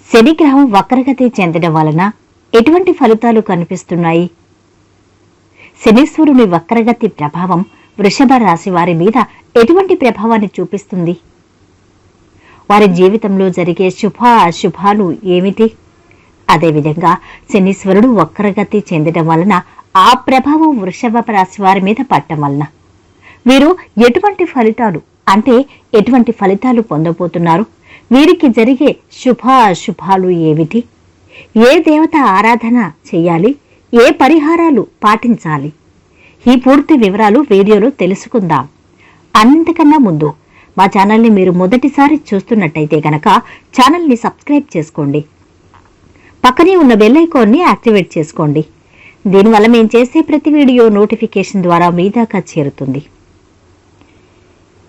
శనిగ్రహం వక్రగతి చెందడం వలన ఎటువంటి ఫలితాలు కనిపిస్తున్నాయి? శనీశ్వరుని వక్రగతి ప్రభావం వృషభ రాశి వారి మీద ఎటువంటి ప్రభావాన్ని చూపిస్తుంది? వారి జీవితంలో జరిగే శుభ అశుభాలు ఏమిటి? అదేవిధంగా శనీశ్వరుడు వక్రగతి చెందడం వలన ఆ ప్రభావం వృషభ రాశి వారి మీద పట్టడం వలన వీరు ఎటువంటి ఫలితాలు ఎటువంటి ఫలితాలు పొందబోతున్నారు? వీరికి జరిగే శుభ అశుభాలు ఏమిటి? ఏ దేవత ఆరాధన చేయాలి? ఏ పరిహారాలు పాటించాలి? ఈ పూర్తి వివరాలు వీడియోలో తెలుసుకుందాం. అన్నింటికన్నా ముందు మా ఛానల్ని మీరు మొదటిసారి చూస్తున్నట్టయితే గనక ఛానల్ని సబ్స్క్రైబ్ చేసుకోండి. పక్కనే ఉన్న బెల్ ఐకాన్ని యాక్టివేట్ చేసుకోండి. దీనివల్ల మేము చేసే ప్రతి వీడియో నోటిఫికేషన్ ద్వారా మీ దాకా చేరుతుంది.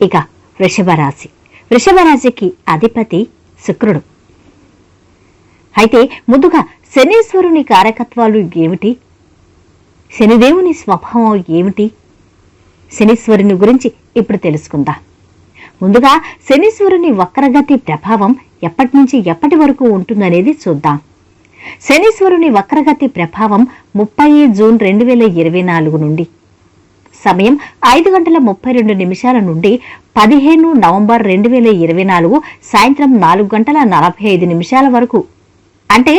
ఇక వృషభ రాశి. వృషభ రాశికి అధిపతి శుక్రుడు. అయితే ముందుగా శనీశ్వరుని కారకత్వాలు ఏమిటి? శనిదేవుని స్వభావం ఏమిటి? శనీశ్వరుని గురించి ఇప్పుడు తెలుసుకుందాం. ముందుగా శనీశ్వరుని వక్రగతి ప్రభావం ఎప్పటి నుంచి ఎప్పటి వరకు ఉంటుందనేది చూద్దాం. శనీశ్వరుని వక్రగతి ప్రభావం 30 జూన్ 2024 నుండి సమయం 5:32 నుండి 15 నవంబర్ 2024 సాయంత్రం 4:45 వరకు, అంటే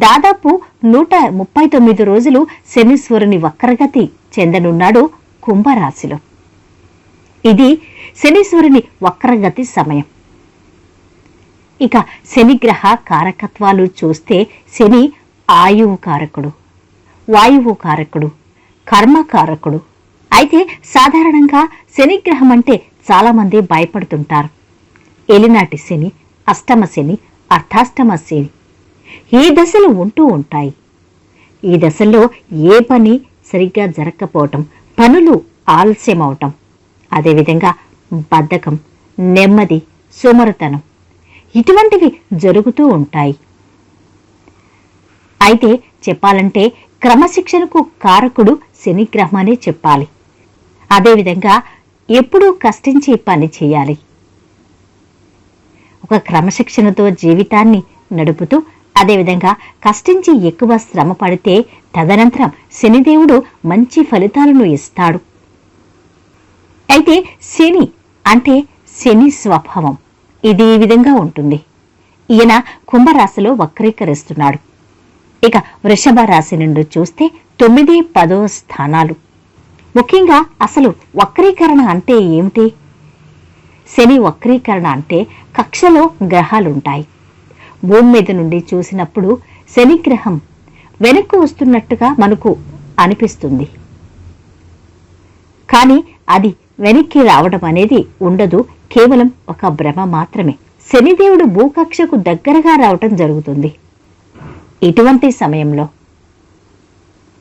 దాదాపు 139 రోజులు శనీశ్వరుని వక్రగతి చెందనున్నాడు కుంభరాశిలో. ఇది శనీశ్వరుని వక్రగతి సమయం. ఇక శనిగ్రహ కారకత్వాలు చూస్తే శని ఆయువు కారకుడు, వాయువు కారకుడు, కర్మకారకుడు. అయితే సాధారణంగా శనిగ్రహం అంటే చాలా మంది భయపడుతుంటారు. ఏలినాటి శని, అష్టమ శని, అర్ధాష్టమ శని ఈ దశలు ఉంటూ ఉంటాయి. ఈ దశల్లో ఏ పని సరిగ్గా జరగకపోవటం, పనులు ఆలస్యమవటం, అదేవిధంగా బద్ధకం, నెమ్మది, సోమరితనం ఇటువంటివి జరుగుతూ ఉంటాయి. అయితే చెప్పాలంటే క్రమశిక్షణకు కారకుడు శనిగ్రహం అనే చెప్పాలి. అదేవిధంగా ఎప్పుడూ కష్టించి పని చేయాలి. ఒక క్రమశిక్షణతో జీవితాన్ని నడుపుతూ అదేవిధంగా కష్టించి ఎక్కువ శ్రమ పడితే తదనంతరం శనిదేవుడు మంచి ఫలితాలను ఇస్తాడు. అయితే శని అంటే శని స్వభావం ఇది ఈ విధంగా ఉంటుంది. ఈయన కుంభరాశిలో వక్రీకరిస్తున్నాడు. ఇక వృషభ రాశి నుండి చూస్తే 9, 10 స్థానాలు. ముఖ్యంగా అసలు వక్రీకరణ అంటే ఏమిటి? శని వక్రీకరణ అంటే కక్షలో గ్రహాలుంటాయి. భూమి మీద నుండి చూసినప్పుడు శనిగ్రహం వెనక్కు వస్తున్నట్టుగా మనకు అనిపిస్తుంది. కానీ అది వెనక్కి రావడం అనేది ఉండదు, కేవలం ఒక భ్రమ మాత్రమే. శనిదేవుడు భూకక్షకు దగ్గరగా రావటం జరుగుతుంది. ఇటువంటి సమయంలో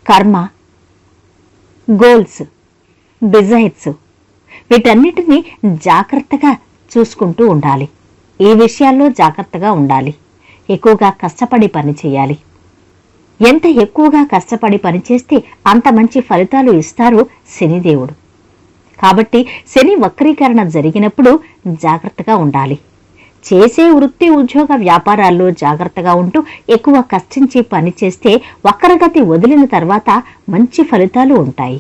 కర్మ, గోల్స్, డిజైర్స్ వీటన్నిటినీ జాగ్రత్తగా చూసుకుంటూ ఉండాలి. ఈ విషయాల్లో జాగ్రత్తగా ఉండాలి. ఎక్కువగా కష్టపడి పని చేయాలి. ఎంత ఎక్కువగా కష్టపడి పనిచేస్తే అంత మంచి ఫలితాలు ఇస్తారు శనిదేవుడు. కాబట్టి శని వక్రీకరణ జరిగినప్పుడు జాగ్రత్తగా ఉండాలి. చేసే వృత్తి, ఉద్యోగ, వ్యాపారాల్లో జాగ్రత్తగా ఉంటూ ఎక్కువ కష్టించి పనిచేస్తే వక్రగతి వదిలిన తర్వాత మంచి ఫలితాలు ఉంటాయి.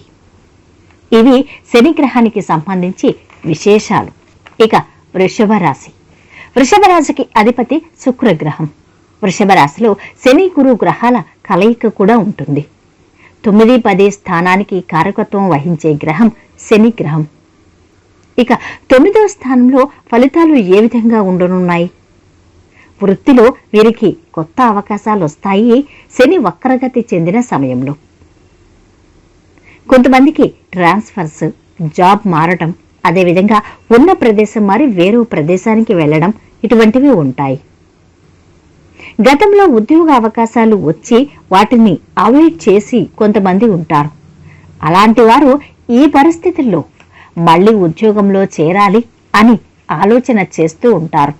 ఇవి శనిగ్రహానికి సంబంధించి విశేషాలు. ఇక వృషభ రాశి. వృషభ రాశికి అధిపతి శుక్రగ్రహం. వృషభ రాశిలో శని, గురు గ్రహాల కలయిక కూడా ఉంటుంది. 9, 10 స్థానానికి కారకత్వం వహించే గ్రహం శని గ్రహం. ఇక 9వ స్థానంలో ఫలితాలు ఏ విధంగా ఉండనున్నాయి? వృత్తిలో వీరికి కొత్త అవకాశాలు వస్తాయి శని వక్రగతి చెందిన సమయంలో. కొంతమందికి ట్రాన్స్ఫర్స్, జాబ్ మారటం, అదేవిధంగా ఉన్న ప్రదేశం మారి వేరే ప్రదేశానికి వెళ్లడం ఇటువంటివి ఉంటాయి. గతంలో ఉద్యోగ అవకాశాలు వచ్చి వాటిని అవాయిడ్ చేసి కొంతమంది ఉంటారు. అలాంటి వారు ఈ పరిస్థితుల్లో మళ్లీ ఉద్యోగంలో చేరాలి అని ఆలోచన చేస్తూ ఉంటారు.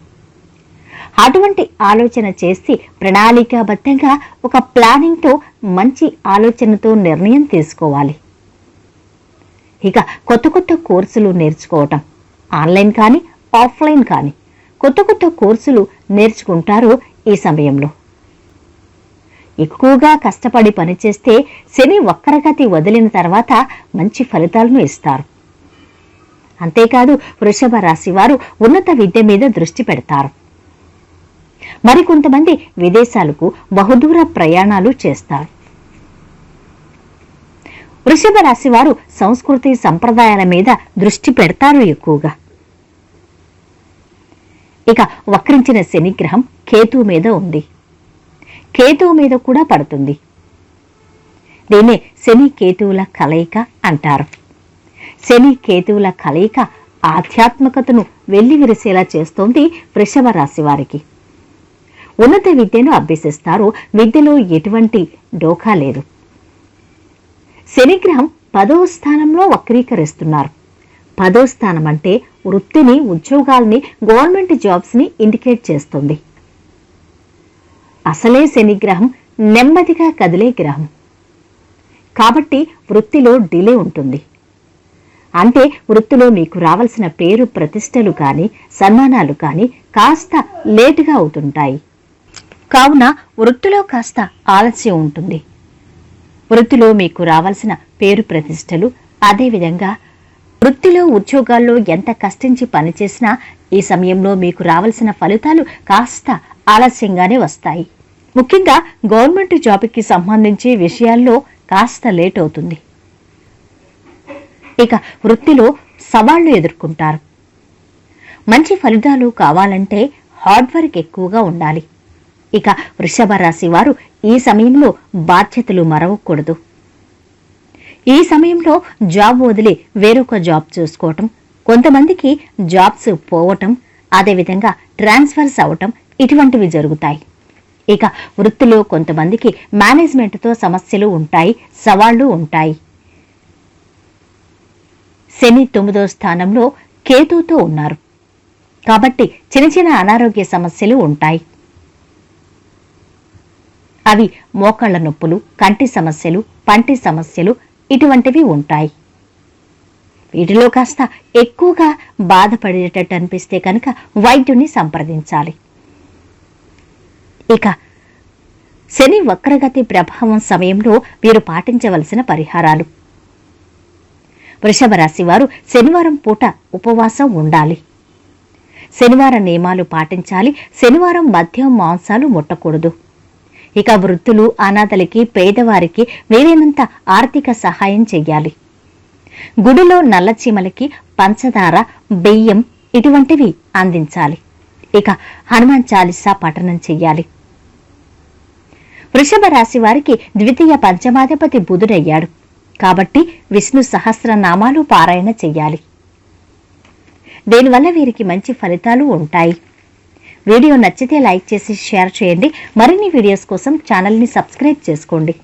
అటువంటి ఆలోచన చేసి ప్రణాళికాబద్ధంగా ఒక ప్లానింగ్తో మంచి ఆలోచనతో నిర్ణయం తీసుకోవాలి. ఇక కొత్త కొత్త కోర్సులు నేర్చుకోవటం, ఆన్లైన్ కానీ ఆఫ్లైన్ కానీ కొత్త కొత్త కోర్సులు నేర్చుకుంటారు ఈ సమయంలో. ఎక్కువగా కష్టపడి పనిచేస్తే శని వక్రగతి వదిలిన తర్వాత మంచి ఫలితాలను ఇస్తారు. అంతేకాదు వృషభ రాశి వారు ఉన్నత విద్య మీద దృష్టి పెడతారు. మరికొంతమంది విదేశాలకు బహుదూర ప్రయాణాలు చేస్తారు. వృషభ రాశి వారు సంస్కృతి సంప్రదాయాల మీద దృష్టి పెడతారు ఎక్కువగా. ఇక వక్రించిన శని గ్రహం కేతువు మీద ఉంది. కేతువు మీద కూడా పడుతుంది. దీన్నే శని కేతువుల కలయిక అంటారు. శని కేతువుల కలయిక ఆధ్యాత్మికతను వెల్లివిరిసేలా చేస్తోంది వృషభ రాశి వారికి. ఉన్నత విద్యను అభ్యసిస్తారు. విద్యలో ఎటువంటి డోకా లేదు. శనిగ్రహం 10వ స్థానంలో వక్రీకరిస్తున్నారు. 10వ స్థానం అంటే వృత్తిని, ఉద్యోగాల్ని, గవర్నమెంట్ జాబ్స్ ని ఇండికేట్ చేస్తుంది. అసలే శనిగ్రహం నెమ్మదిగా కదిలే గ్రహం కాబట్టి వృత్తిలో డిలే ఉంటుంది. అంటే వృత్తిలో మీకు రావాల్సిన పేరు ప్రతిష్టలు కానీ సన్మానాలు కానీ కాస్త లేటుగా అవుతుంటాయి. కావున వృత్తిలో కాస్త ఆలస్యం ఉంటుంది. వృత్తిలో మీకు రావాల్సిన పేరు ప్రతిష్టలు, అదేవిధంగా వృత్తిలో ఉద్యోగాల్లో ఎంత కష్టించి పనిచేసినా ఈ సమయంలో మీకు రావాల్సిన ఫలితాలు కాస్త ఆలస్యంగానే వస్తాయి. ముఖ్యంగా గవర్నమెంట్ జాబ్కి సంబంధించి విషయాల్లో కాస్త లేట్ అవుతుంది. ఇక వృత్తిలో సవాళ్లు ఎదుర్కొంటారు. మంచి ఫలితాలు కావాలంటే హార్డ్ వర్క్ ఎక్కువగా ఉండాలి. ఇక వృషభ రాశి వారు ఈ సమయంలో బాధ్యతలు మరవకూడదు. ఈ సమయంలో జాబ్ వదిలి వేరొక జాబ్ చూసుకోవటం, కొంతమందికి జాబ్స్ పోవటం, అదేవిధంగా ట్రాన్స్ఫర్స్ అవటం ఇటువంటివి జరుగుతాయి. ఇక వృత్తిలో కొంతమందికి మేనేజ్మెంట్తో సమస్యలు ఉంటాయి, సవాళ్లు ఉంటాయి. శని 9వ స్థానంలో కేతుతో ఉన్నారు కాబట్టి చిన్న చిన్న అనారోగ్య సమస్యలు ఉంటాయి. అవి మోకాళ్ల నొప్పులు, కంటి సమస్యలు, పంటి సమస్యలు ఇటువంటివి ఉంటాయి. వీటిలో కాస్త ఎక్కువగా బాధపడేటట్టు అనిపిస్తే కనుక వైద్యుని సంప్రదించాలి. ఇక శని వక్రగతి ప్రభావం సమయంలో మీరు పాటించవలసిన పరిహారాలు. వృషభ రాశి వారు శనివారం పూట ఉపవాసం ఉండాలి. శనివార నియమాలు పాటించాలి. శనివారం మద్యం, మాంసాలు ముట్టకూడదు. ఇక వృద్ధులు, అనాథలకి, పేదవారికి వీలైనంత ఆర్థిక సహాయం చెయ్యాలి. గుడిలో నల్ల చీమలకి పంచదార, బియ్యం ఇటువంటివి అందించాలి. ఇక హనుమాన్ చాలీసా పఠనం చెయ్యాలి. వృషభ రాశి వారికి ద్వితీయ పంచమాధిపతి బుధుడయ్యాడు కాబట్టి విష్ణు సహస్రనామాలు పారాయణ చెయ్యాలి. దీనివల్ల వీరికి మంచి ఫలితాలు ఉంటాయి. వీడియో నచ్చితే లైక్ చేసి షేర్ చేయండి. మరిన్ని వీడియోస్ కోసం ఛానల్ని సబ్స్క్రైబ్ చేసుకోండి.